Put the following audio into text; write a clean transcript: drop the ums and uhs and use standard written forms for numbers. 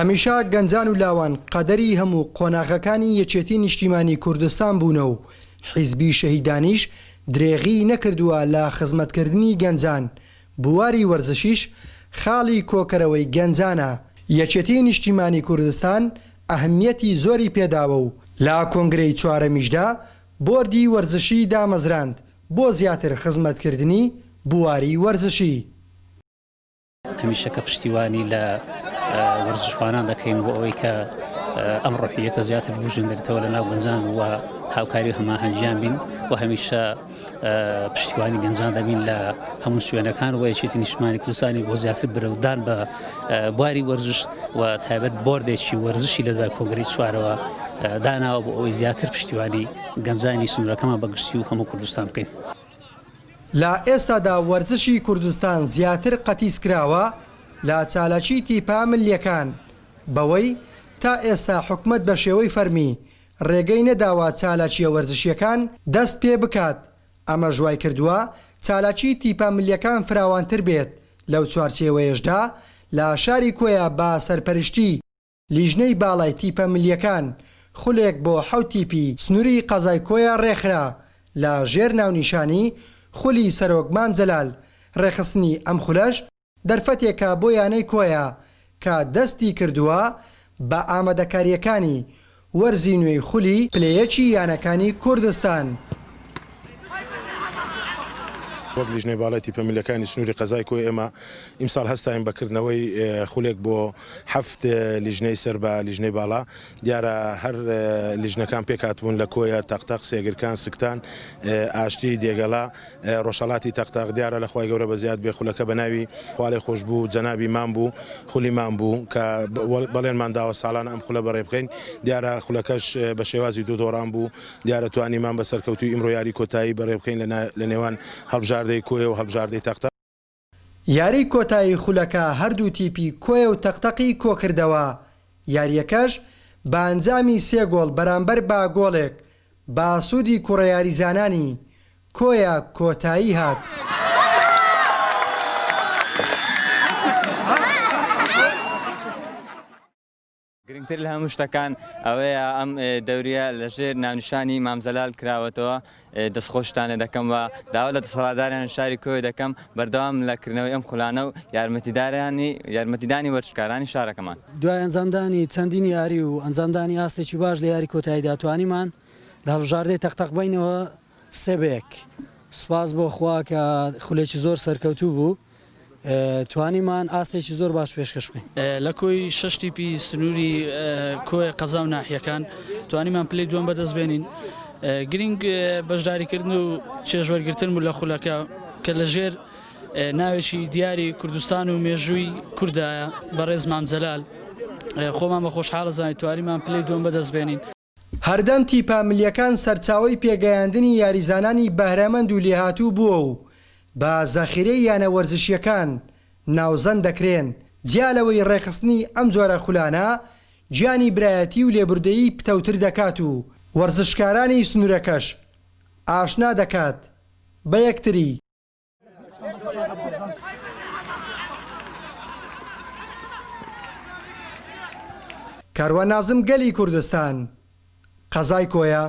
هەمیشە گەنجان و لاوان قەدەری هەموو قۆناغەکانی یەکێتی نیشتیمانی کوردستان بوونە و حیزبی شەهیدانیش درێغی نەکردووە لە خزمەتکردنی گەنجان. بواری وەرزشیش خاڵی کۆکەرەوەی گەنجانە. یەکێتی نیشتیمانی کوردستان ئەهمیەتی زۆری پێداوە و لە کۆنگرەی چوارەمیشدا بۆردی وەرزشی دامەزراند بۆ زیاتر خزمەتکردنی بواری وەرزشی. هەمیشە کە پشتیوانی لە وەرزشوانان دەکەین بۆ ئەوەی کە ئەم ڕۆحیەتە زیاتر بژێنرێتەوە لە ناو گەنجان و هاوکاری و هەماهەنگیان بین و هەمیشە پشتیوانی گەنجان دەبین لە هەموو شوێنەکان و یەکێتی نیشتیمانی کوردستانی بۆ زیاتر برەودان بە بواری وەرزش و تایبەت بۆردێکی وەرزشی لە دوای کۆنگرەی چوارەوە داناوە بۆ ئەوەی زیاتر پشتیوانی گەنجانی سنوورەکەمان بەگشتی و هەموو کوردستان بکەین. لە ئێستادا وەرزشی کوردستان زیاتر قەتیس کراوە لە چالاکی تیپا ملیەکان بەوەی تا ئێستا حکومەت بە شێوەی فەرمی ڕێگەی نەداوە چالاکیە وەرزشیەکان دەست پێ بکات. ئەمە ژوای کردووە چالاکی تیپا ملیەکان فراوانتر بێت. لەو چوارچێوەیەشدا لە شاری کۆیا بە سەرپەرشتی لیژنەی باڵای تیپە ملیەکان خولێک بۆ 7 تیپی سنووری قەزای کۆیا ڕێکخرا لە ژێر ناونیشانی خولی سەرۆک مام جەلال. ڕێخستنی ئەم خولەش دەرفەتێکە بۆ یانەی کۆیا کە دەستی کردووە بە ئامادەکاریەکانی وەرزی نوێی خولی پلەیەکی یانەکانی کوردستان. وەک لیژنەی باڵای تیپە ملیەکانی سنووری قەزای کۆی ئێمە ئیمساڵ هەستاین بەکردنەوەی خولێک بۆ 7 لیژنەی سەر بە لیژنەی باڵا. دیارە هەر لیژنەکان پێکاتبوون لە کۆیە تەقتەق، سێگرکان، سکتان، ئاشتی، دێگەڵا، ڕۆژهەڵاتی تەقتەق. دیارە لە خوای گەورە بەزیاد بێ خولەکە بە ناوی خواڵی خۆش بوو جەنابی مام بوو، خولی مام بوو کە بەڵێنمان داوە ساڵانە ئەم خولە بەڕێ بکەین. دیارە خولەکەش بە شێوازی دوو دۆڕان بوو. دیارە توانیمان بە سەرکەوتوی ئیمڕۆ یاری کۆتایی بەڕێ بکەین لە نێوان هەڵبژاردەی کۆیە و هەڵبژاردەی تەقتەق. یاری کۆتایی خولەکە هەردوو تیپی کۆیە و تەقتەقی کۆکردەوە. یاریەکەش بە ئەنجامی 3 گۆڵ بەرامبەر با گۆڵێک بە سوودی کوڕە یاریزانانی کۆیە کۆتایی هات. گرنگتر لە هەموو شتەکان ئەوەیە ئەم دەوریە لەژێر ناونیشانی مام جەلال کراوەتەوە. دەستخۆشتانە دەکەم و داوا لە دەسەڵاتداران شاری کۆی دەکەم بەردەوام لەکردنەوەی ئەم خولانە و یارمەتیدانی وەرزشکارانی شارەکەمان. دوای ئەنجامدانی چەندین یاری و ئەنجامدانی ئاستێکی باش لە یاری کۆتاییدا توانیمان لە هەڵبژاردەی تەقتەق بینەوە 3-1. سوپاس بۆ خوا کە خولێکی زۆر سەرکەوتوو بوو. توانیمان ئاستێکی زۆر باش پێشکەش بکەین. لە کۆی 6 تیپی سنووری کۆی قەزا و ناحیەکان توانیمان پلەی دووەم بەدەست بێنین. گرنگ بەشداریکردن و چێژوەرگرتن بوو لە خولەکە کە لەژێر ناوێکی دیاری کوردستان و مێژووی کوردایە بەڕێز مام جەلال. خۆمان بە خۆشحاڵە زانین توانیمان پلەی دووەم بەدەست بێنین. هەردەم تیپە ملیەکان سەرچاوی پێگەیاندنی یاریزانانی بەهرەمەند و لێهاتوو بووە و بە زەخیرەی یانە وەرزشیەکان ناوزەند دەکرێن. جیالەوەی ڕێخستنی ئەم جۆرە خولانە گیانی برایەتی و لێبوردەیی پتەوتر دەکات و وەرزشکارانی سنوورەکەش ئاشنا دەکات بە یەکتری. کاروان نازم گەلی کوردستان قەزای کۆیە.